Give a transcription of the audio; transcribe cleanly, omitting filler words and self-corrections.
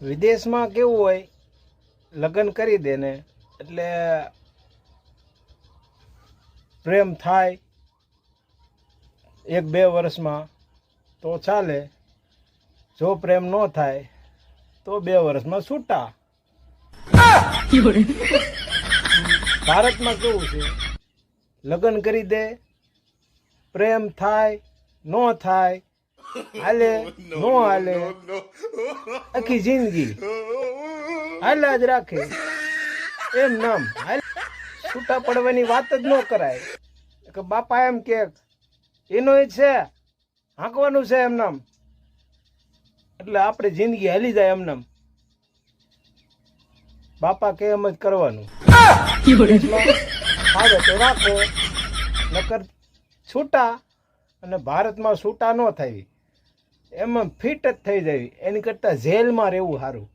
વિદેશમાં કેવું હોય, લગ્ન કરી દે ને એટલે પ્રેમ થાય 1-2 વર્ષમાં તો ચાલે, જો પ્રેમ ન થાય તો 2 વર્ષમાં છૂટા. ભારતમાં કેવું છે, લગ્ન કરી દે, પ્રેમ થાય ન થાય, હાલે ન હાલે, આખી જિંદગી હાલ્યા જ રાખે એમ નામ. છૂટા પડવાની વાત જ ન કરાય કે બાપા એમ કે એનો જ છે હાંકવાનું છે એમ નામ, એટલે આપણે જિંદગી હાલી જાય એમ નામ. બાપા કે એમ જ કરવાનું. આવે તો રાખો, નકર છૂટા. અને ભારતમાં છૂટા ન થાય, એમાં ફિટ જ થઈ જાય. એની કરતા જેલમાં રહેવું સારું.